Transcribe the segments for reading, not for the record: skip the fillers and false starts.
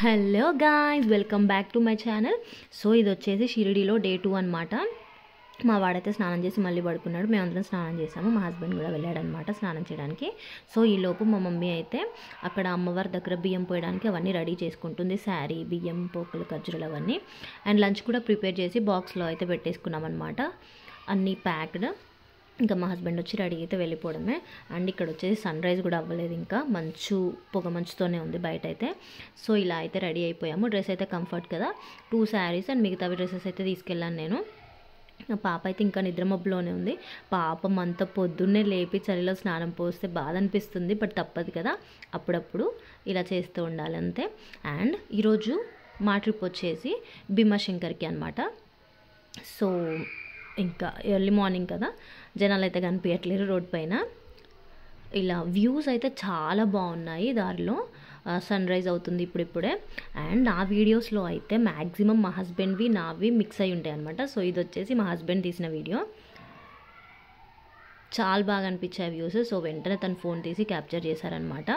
Hello guys, welcome back to my channel. So ఇది వచ్చేసి షిరిడీలో డే 2 అనమాట. మా వాడైతే స్నానం చేసి మళ్ళీ పడుకున్నాడు. మేమందరం స్నానం చేసాము. మా హస్బెండ్ కూడా వెళ్ళాడనమాట స్నానం చేయడానికి. సో ఈలోపు మా మమ్మీ అయితే అక్కడ అమ్మవారి దగ్గర బియ్యం పోయడానికి అవన్నీ రెడీ చేసుకుంటుంది. శారీ, బియ్యం, పోకులు, ఖర్జూరాలు అవన్నీ. అండ్ లంచ్ కూడా ప్రిపేర్ చేసి బాక్స్లో అయితే పెట్టేసుకున్నాం అనమాట. అన్నీ ప్యాక్డ్. ఇంకా మా హస్బెండ్ వచ్చి రెడీ అయితే వెళ్ళిపోవడమే. అండ్ ఇక్కడ వచ్చేసి సన్ రైజ్ కూడా అవ్వలేదు, ఇంకా పొగ మంచుతోనే ఉంది బయట అయితే. సో ఇలా అయితే రెడీ అయిపోయాము. డ్రెస్ అయితే కంఫర్ట్ కదా, 2 శారీస్ అండ్ మిగతావి డ్రెస్సెస్ అయితే తీసుకెళ్ళాను నేను. పాప అయితే ఇంకా నిద్రమబ్బులోనే ఉంది. పాపం అంత పొద్దున్నే లేపి చలిలో స్నానం పోస్తే బాధ అనిపిస్తుంది, బట్ తప్పదు కదా, అప్పుడప్పుడు ఇలా చేస్తూ ఉండాలి అంతే. అండ్ ఈరోజు మా ట్రిప్ వచ్చేసి భీమాశంకర్కి అనమాట. సో ఇంకా ఎర్లీ మార్నింగ్ కదా, జనాలు అయితే కనిపించట్లేరు రోడ్ పైన. ఇలా వ్యూస్ అయితే చాలా బాగున్నాయి. దారిలో సన్ రైజ్ అవుతుంది ఇప్పుడిప్పుడే. అండ్ నా వీడియోస్లో అయితే మ్యాక్సిమం మా హస్బెండ్వి నావి మిక్స్ అయి ఉంటాయి అనమాట. సో ఇది వచ్చేసి మా హస్బెండ్ తీసిన వీడియో. చాలా బాగా అనిపించాయి వ్యూస్. సో వెంటనే తను ఫోన్ తీసి క్యాప్చర్ చేశారనమాట.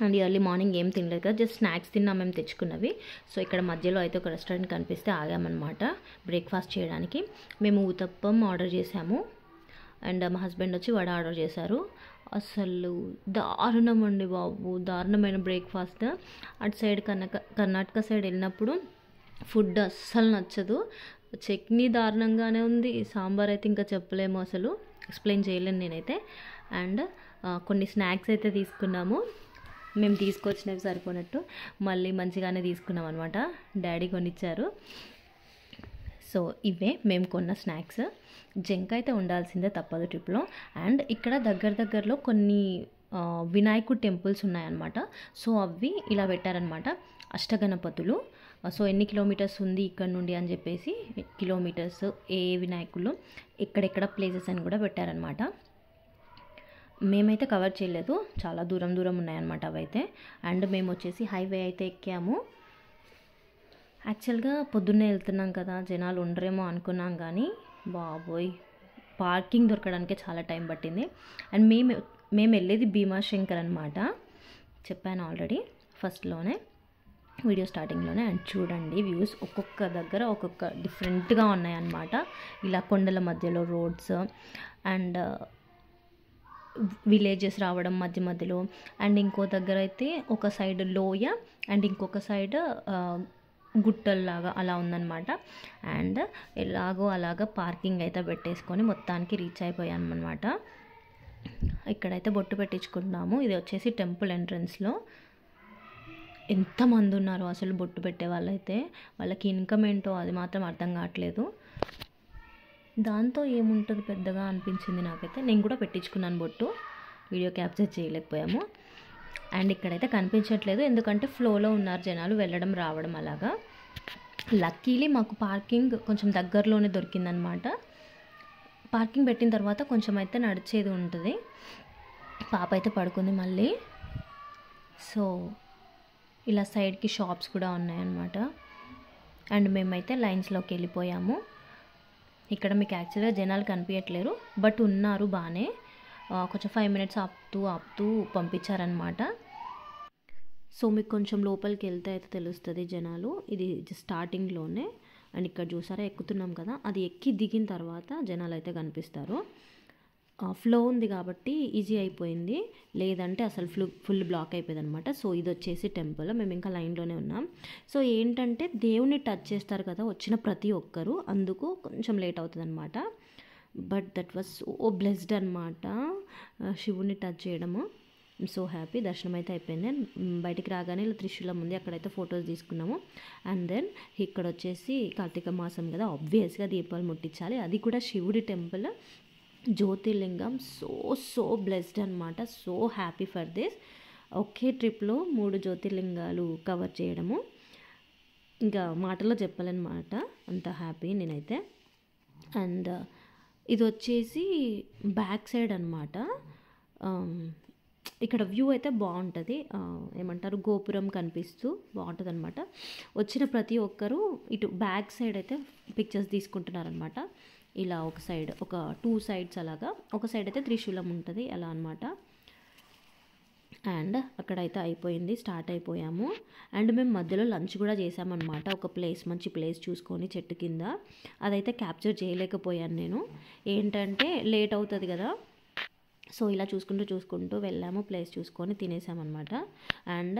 అండ్ ఎర్లీ మార్నింగ్ ఏం తినలేదు కదా, జస్ట్ స్నాక్స్ తిన్నాం మేము తెచ్చుకున్నవి. సో ఇక్కడ మధ్యలో అయితే ఒక రెస్టారెంట్ కనిపిస్తే ఆగామన్నమాట బ్రేక్ఫాస్ట్ చేయడానికి. మేము ఊతప్పం ఆర్డర్ చేసాము. అండ్ మా హస్బెండ్ వచ్చి వడ ఆర్డర్ చేశారు. అసలు దారుణం అండి బాబు, దారుణమైన బ్రేక్ఫాస్ట్. అటు సైడ్ కర్ణాటక సైడ్ వెళ్ళినప్పుడు ఫుడ్ అస్సలు నచ్చదు. చట్నీ దారుణంగానే ఉంది, సాంబార్ అయితే ఇంకా చెప్పలేము, అసలు ఎక్స్ప్లెయిన్ చేయలేను నేనైతే. అండ్ కొన్ని స్నాక్స్ అయితే తీసుకున్నాము. మేము తీసుకొచ్చినవి సరిపోనట్టు మళ్ళీ మంచిగానే తీసుకున్నాం అనమాట. డాడీ కొనిచ్చారు. సో ఇవే మేము కొన్న స్నాక్స్. జంక్ అయితే ఉండాల్సిందే, తప్పదు ట్రిప్లో. అండ్ ఇక్కడ దగ్గరలో కొన్ని వినాయకుడు టెంపుల్స్ ఉన్నాయన్నమాట. సో అవి ఇలా పెట్టారనమాట, అష్టగణపతులు. సో ఎన్ని కిలోమీటర్స్ ఉంది ఇక్కడ నుండి అని చెప్పేసి, కిలోమీటర్స్, ఏ వినాయకులు, ఎక్కడెక్కడ ప్లేసెస్ అని కూడా పెట్టారనమాట. మేమైతే కవర్ చేయలేదు, చాలా దూరం ఉన్నాయన్నమాట అవైతే. అండ్ మేము వచ్చేసి హైవే అయితే ఎక్కాము. యాక్చువల్గా పొద్దున్నే వెళ్తున్నాం కదా, జనాలు ఉండరేమో అనుకున్నాం, కానీ బాబోయ్ పార్కింగ్ దొరకడానికే చాలా టైం పట్టింది. అండ్ మేము వెళ్ళేది భీమాశంకర్ అనమాట, చెప్పాను ఆల్రెడీ ఫస్ట్లోనే, వీడియో స్టార్టింగ్లోనే. అండ్ చూడండి వ్యూస్ ఒక్కొక్క దగ్గర ఒక్కొక్క డిఫరెంట్గా ఉన్నాయన్నమాట. ఇలా కొండల మధ్యలో రోడ్స్ అండ్ విలేజెస్ రావడం మధ్యలో. అండ్ ఇంకో దగ్గర అయితే ఒక సైడ్ లోయ అండ్ ఇంకొక సైడ్ గుట్టల్లాగా అలా ఉందన్నమాట. అండ్ ఎలాగో అలాగా పార్కింగ్ అయితే పెట్టేసుకొని మొత్తానికి రీచ్ అయిపోయాను అనమాట. ఇక్కడైతే బొట్టు పెట్టించుకున్నాము. ఇది వచ్చేసి టెంపుల్ ఎంట్రన్స్లో. ఎంతమంది ఉన్నారో అసలు బొట్టు పెట్టే వాళ్ళైతే, వాళ్ళకి ఇన్కమ్ ఏంటో అది మాత్రం అర్థం కావట్లేదు. దాంతో ఏముంటుంది పెద్దగా అనిపించింది నాకైతే. నేను కూడా పెట్టించుకున్నాను బొట్టు, వీడియో క్యాప్చర్ చేయలేకపోయాము. అండ్ ఇక్కడైతే కనిపించట్లేదు, ఎందుకంటే ఫ్లోలో ఉన్నారు జనాలు, వెళ్ళడం రావడం అలాగా. లక్కీలీ మాకు పార్కింగ్ కొంచెం దగ్గరలోనే దొరికిందనమాట. పార్కింగ్ పెట్టిన తర్వాత కొంచెం అయితే నడిచేది ఉంటుంది. పాప అయితే పడుకుంది మళ్ళీ. సో ఇలా సైడ్కి షాప్స్ కూడా ఉన్నాయన్నమాట. అండ్ మేమైతే లైన్స్లోకి వెళ్ళిపోయాము. ఇక్కడ మీకు యాక్చువల్గా జనాలు కనిపించట్లేరు, బట్ ఉన్నారు బాగానే. కొంచెం 5 మినిట్స్ ఆపుతూ పంపించారనమాట. సో మీకు కొంచెం లోపలికి వెళ్తే అయితే తెలుస్తుంది జనాలు. ఇది స్టార్టింగ్లోనే. అండ్ ఇక్కడ చూసారా ఎక్కుతున్నాం కదా, అది ఎక్కి దిగిన తర్వాత జనాలు అయితే కనిపిస్తారు. ఫ్లో ఉంది కాబట్టి ఈజీ అయిపోయింది, లేదంటే అసలు ఫుల్ బ్లాక్ అయిపోయింది అనమాట. సో ఇది వచ్చేసి టెంపుల్, మేము ఇంకా లైన్లోనే ఉన్నాం. సో ఏంటంటే దేవుని టచ్ చేస్తారు కదా వచ్చిన ప్రతి ఒక్కరు, అందుకు కొంచెం లేట్ అవుతుంది అనమాట. But that was so blessed అనమాట, శివుని టచ్ చేయడము. So happy. దర్శనం అయితే అయిపోయింది. బయటికి రాగానే ఇలా త్రిశూలం ఉంది, అక్కడైతే ఫొటోస్ తీసుకున్నాము. అండ్ దెన్ ఇక్కడ వచ్చేసి కార్తీక మాసం కదా, ఆబ్వియస్గా దీపాలు ముట్టించాలి. అది కూడా శివుడి టెంపుల్, జ్యోతిర్లింగం. సో బ్లెస్డ్ అనమాట. So happy for this. ఒకే ట్రిప్లో 3 జ్యోతిర్లింగాలు కవర్ చేయడము ఇంకా మాటలో చెప్పాలన్నమాట, అంత హ్యాపీ నేనైతే. అండ్ ఇది వచ్చేసి బ్యాక్ సైడ్ అనమాట. ఇక్కడ వ్యూ అయితే బాగుంటుంది, ఏమంటారు, గోపురం కనిపిస్తూ బాగుంటుంది అనమాట. వచ్చిన ప్రతి ఒక్కరూ ఇటు బ్యాక్ సైడ్ అయితే పిక్చర్స్ తీసుకుంటున్నారనమాట. ఇలా ఒక సైడ్, ఒక 2 సైడ్స్ అలాగా, ఒక సైడ్ అయితే త్రిశూలం ఉంటుంది అలా అనమాట. అండ్ అక్కడైతే అయిపోయింది, స్టార్ట్ అయిపోయాము. అండ్ మేము మధ్యలో లంచ్ కూడా చేసామన్నమాట, ఒక మంచి ప్లేస్ చూసుకొని చెట్టు కింద. అదైతే క్యాప్చర్ చేయలేకపోయాను నేను, ఏంటంటే లేట్ అవుతుంది కదా. సో ఇలా చూసుకుంటూ వెళ్ళాము, ప్లేస్ చూసుకొని తినేసామన్నమాట. అండ్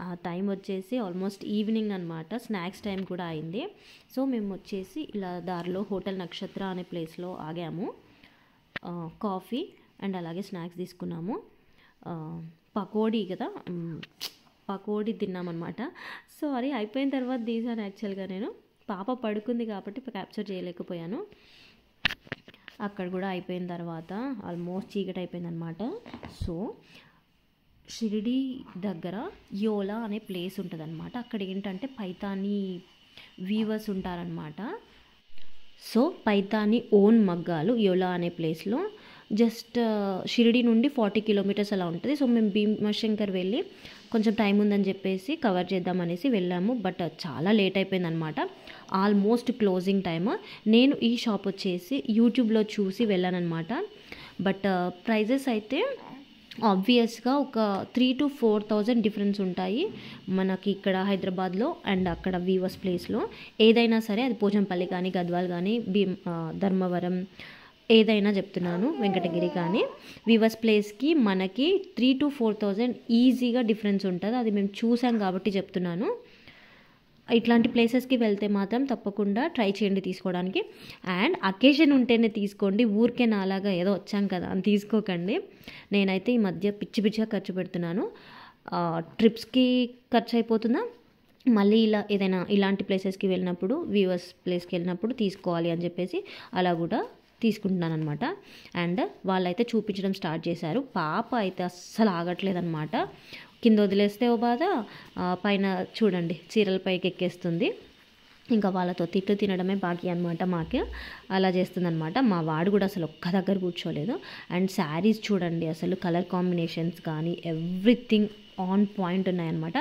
ఆ టైం వచ్చేసి ఆల్మోస్ట్ ఈవినింగ్ అనమాట, స్నాక్స్ టైం కూడా అయింది. సో మేము వచ్చేసి ఇలా దారిలో హోటల్ నక్షత్ర అనే ప్లేస్లో ఆగాము. కాఫీ అండ్ అలాగే స్నాక్స్ తీసుకున్నాము. పకోడీ కదా, పకోడీ తిన్నామన్నమాట. సారీ, అయిపోయిన తర్వాత తీసాను యాక్చువల్గా నేను, పాప పడుకుంది కాబట్టి క్యాప్చర్ చేయలేకపోయాను. అక్కడ కూడా అయిపోయిన తర్వాత ఆల్మోస్ట్ చీకటి అయిపోయిందనమాట. సో షిరిడి దగ్గర యోలా అనే ప్లేస్ ఉంటుందన్నమాట. అక్కడ ఏంటంటే పైతానీ వీవర్స్ ఉంటారనమాట. సో పైతానీ ఓన్ మగ్గాలు యోలా అనే ప్లేస్లో, జస్ట్ షిరిడి నుండి 40 కిలోమీటర్స్ అలా ఉంటుంది. సో మేము భీమశంకర్ వెళ్ళి కొంచెం టైం ఉందని చెప్పేసి కవర్ చేద్దామనేసి వెళ్ళాము. బట్ చాలా లేట్ అయిపోయిందనమాట, ఆల్మోస్ట్ క్లోజింగ్ టైమ్. నేను ఈ షాప్ వచ్చేసి యూట్యూబ్లో చూసి వెళ్ళానమాట. బట్ ప్రైజెస్ అయితే ఆబ్వియస్గా ఒక 3,000 to 4,000 డిఫరెన్స్ ఉంటాయి మనకి ఇక్కడ హైదరాబాద్లో అండ్ అక్కడ వీవర్స్ ప్లేస్లో. ఏదైనా సరే, అది పోచంపల్లి కానీ, గద్వాల్ కానీ, ధర్మవరం, ఏదైనా చెప్తున్నాను, వెంకటగిరి కానీ, వీవర్స్ ప్లేస్కి మనకి 3,000 to 4,000 ఈజీగా డిఫరెన్స్ ఉంటుంది. అది మేము చూసాం కాబట్టి చెప్తున్నాను. ఇట్లాంటి ప్లేసెస్కి వెళ్తే మాత్రం తప్పకుండా ట్రై చేయండి తీసుకోవడానికి. అండ్ అకేషన్ ఉంటేనే తీసుకోండి, ఊరికే నాలాగా ఏదో వచ్చాం కదా అని తీసుకోకండి. నేనైతే ఈ మధ్య పిచ్చిగా ఖర్చు పెడుతున్నాను. ట్రిప్స్కి ఖర్చు అయిపోతుందా, మళ్ళీ ఇలా ఏదైనా ఇలాంటి ప్లేసెస్కి వెళ్ళినప్పుడు, వ్యూవర్స్ ప్లేస్కి వెళ్ళినప్పుడు తీసుకోవాలి అని చెప్పేసి అలా కూడా తీసుకుంటున్నాను అనమాట. అండ్ వాళ్ళైతే చూపించడం స్టార్ట్ చేశారు. పాప అయితే అస్సలు ఆగట్లేదన్నమాట. కింద వదిలేస్తే ఓ బాధ, పైన చూడండి చీరల పైకి ఎక్కేస్తుంది. ఇంకా వాళ్ళతో తిట్లు తినడమే బాకీ అనమాట మాకు, అలా చేస్తుందనమాట. మా వాడు కూడా అసలు ఒక్క దగ్గర కూర్చోలేదు. అండ్ శారీస్ చూడండి, అసలు కలర్ కాంబినేషన్స్ కానీ ఎవ్రీథింగ్ ఆన్ పాయింట్ ఉన్నాయన్నమాట.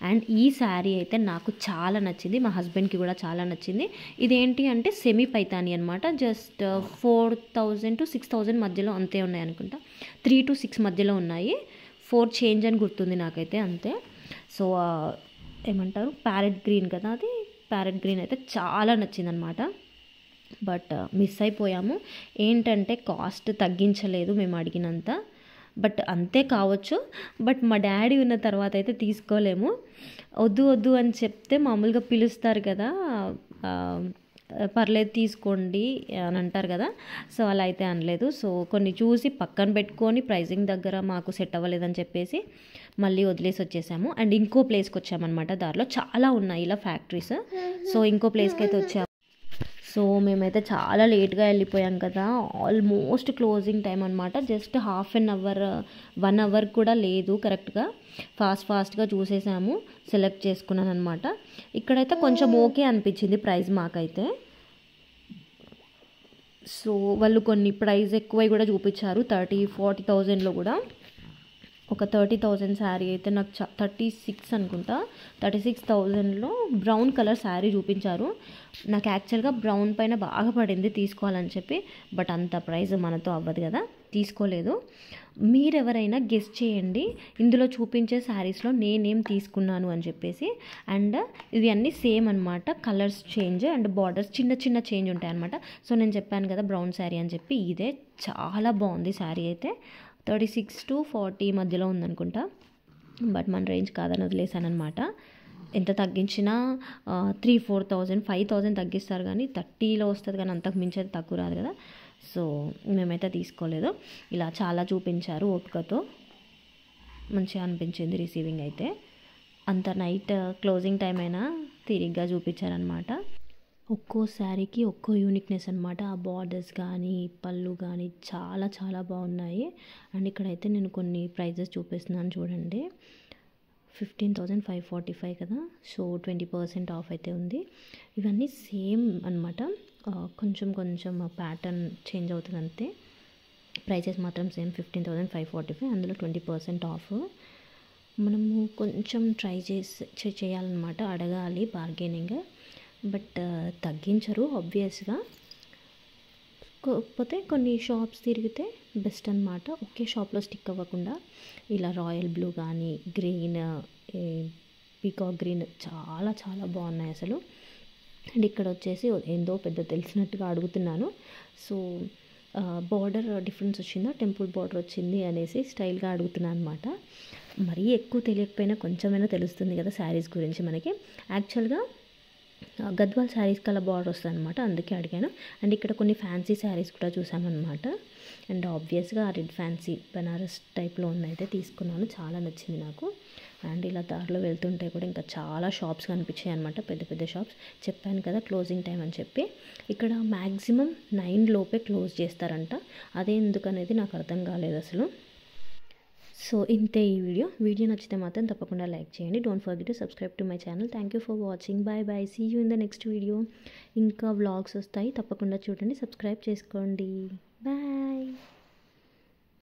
అండ్ ఈ శారీ అయితే నాకు చాలా నచ్చింది, మా హస్బెండ్కి కూడా చాలా నచ్చింది. ఇదేంటి అంటే సెమీ పైతాని అనమాట. జస్ట్ 4,000 to 6,000 మధ్యలో అంతే ఉన్నాయి అనుకుంటా, 3 to 6 మధ్యలో ఉన్నాయి. 4 చేంజ్ అని గుర్తుంది నాకైతే, అంతే. సో ఏమంటారు, ప్యారెట్ గ్రీన్ కదా, అది ప్యారెట్ గ్రీన్ అయితే చాలా నచ్చిందనమాట. బట్ మిస్ అయిపోయాము. ఏంటంటే కాస్ట్ తగ్గించలేదు మేము అడిగినంత. బట్ అంతే కావచ్చు, బట్ మా డాడీ ఉన్న తర్వాత అయితే తీసుకోలేము. వద్దు అని చెప్తే మామూలుగా పిలుస్తారు కదా, పర్లేదు తీసుకోండి అని అంటారు కదా. సో అలా అయితే అనలేదు. సో కొన్ని చూసి పక్కన పెట్టుకొని ప్రైజింగ్ దగ్గర మాకు సెట్ అవ్వలేదని చెప్పేసి మళ్ళీ వదిలేసి వచ్చేసాము. అండ్ ఇంకో ప్లేస్కి వచ్చామన్నమాట. దారిలో చాలా ఉన్నాయి ఇలా ఫ్యాక్టరీస్. సో ఇంకో ప్లేస్కి అయితే వచ్చాము. సో మేమైతే చాలా లేట్గా వెళ్ళిపోయాం కదా, ఆల్మోస్ట్ క్లోజింగ్ టైం అనమాట. Just half an hour 1 hour కూడా లేదు, కరెక్ట్గా ఫాస్ట్గా చూసేసాము, సెలెక్ట్ చేసుకున్నాను అనమాట. ఇక్కడైతే కొంచెం ఓకే అనిపించింది ప్రైస్ మాకైతే. సో వాళ్ళు కొన్ని ప్రైస్ ఎక్కువ కూడా చూపించారు, 30,000-40,000లో కూడా. ఒక 30,000 శారీ అయితే నాకు 36 అనుకుంటా, 36,000లో బ్రౌన్ కలర్ శారీ చూపించారు. నాకు యాక్చువల్గా బ్రౌన్ పైన బాగా పడింది తీసుకోవాలని చెప్పి, బట్ అంత ప్రైస్ మనతో అవ్వదు కదా, తీసుకోలేదు. మీరెవరైనా గెస్ చేయండి ఇందులో చూపించే శారీస్లో నేనేం తీసుకున్నాను అని చెప్పేసి. అండ్ ఇవి అన్నీ సేమ్ అనమాట, కలర్స్ చేంజ్ అండ్ బార్డర్స్ చిన్న చేంజ్ ఉంటాయి అనమాట. సో నేను చెప్పాను కదా బ్రౌన్ శారీ అని చెప్పి, ఇదే చాలా బాగుంది శారీ అయితే. 36 to 40 మధ్యలో ఉందనుకుంటా, బట్ మన రేంజ్ కాదని వదిలేసానమాట. ఎంత తగ్గించినా 3,000-4,000 5,000 తగ్గిస్తారు కానీ 30లో వస్తుంది, కానీ అంతకు మించి అది తక్కువ రాదు కదా. సో మేమైతే తీసుకోలేదు. ఇలా చాలా చూపించారు ఓపికతో, మంచిగా అనిపించింది రిసీవింగ్ అయితే. అంత నైట్ క్లోజింగ్ టైం అయినా తిరిగ్గా చూపించారనమాట. ఒక్కో శారీకి ఒక్కో యూనిక్నెస్ అనమాట. ఆ బార్డర్స్ కానీ పళ్ళు కానీ చాలా బాగున్నాయి. అండ్ ఇక్కడైతే నేను కొన్ని ప్రైజెస్ చూపిస్తున్నాను చూడండి. 15,545 కదా, సో 20% ఆఫ్ అయితే ఉంది. ఇవన్నీ సేమ్ అనమాట, కొంచెం ప్యాటర్న్ చేంజ్ అవుతుంది అంతే. ప్రైజెస్ మాత్రం సేమ్ 15,545, అందులో 20% ఆఫ్. మనము కొంచెం ట్రై చేయాలన్నమాట, అడగాలి బార్గెనింగ్, బట్ తగ్గించరు ఆబ్వియస్గా. కాకపోతే కొన్ని షాప్స్ తిరిగితే బెస్ట్ అనమాట. ఒకే షాప్లో స్టిక్ అవ్వకుండా ఇలా రాయల్ బ్లూ కానీ గ్రీన్, పీకాక్ గ్రీన్ చాలా చాలా బాగున్నాయి అసలు. అండ్ ఇక్కడ వచ్చేసి ఏందో పెద్ద తెలిసినట్టుగా అడుగుతున్నాను. సో బార్డర్ డిఫరెన్స్ వచ్చిందా, టెంపుల్ బార్డర్ వచ్చింది అనేసి స్టైల్గా అడుగుతున్నాను అనమాట. మరీ ఎక్కువ తెలియకపోయినా కొంచెమైనా తెలుస్తుంది కదా శారీస్ గురించి మనకి. యాక్చువల్గా గద్వాల్ శారీస్ కల్లా బార్డర్ వస్తుంది అనమాట, అందుకే అడిగాను. అండ్ ఇక్కడ కొన్ని ఫ్యాన్సీ శారీస్ కూడా చూసామన్నమాట. అండ్ ఆబ్వియస్గా రెడ్ ఫ్యాన్సీ బనారస్ టైప్లో ఉన్నదైతే తీసుకున్నాను, చాలా నచ్చింది నాకు. అండ్ ఇలా దారిలో వెళ్తుంటే కూడా ఇంకా చాలా షాప్స్ కనిపించాయి అనమాట, పెద్ద పెద్ద షాప్స్. చెప్పాను కదా క్లోజింగ్ టైం అని చెప్పి, ఇక్కడ మ్యాక్సిమం 9 లోపే క్లోజ్ చేస్తారంట. అదే ఎందుకనేది నాకు అర్థం కాలేదు అసలు. సో ఇంతే ఈ వీడియో నచ్చితే మాత్రం తప్పకుండా లైక్ చేయండి. Don't forget to subscribe to my channel. Thank you for watching. Bye bye, see you in the next video. ఇంకా వ్లాగ్స్ వస్తాయి, తప్పకుండా చూడండి, సబ్స్క్రైబ్ చేసుకోండి. బాయ్.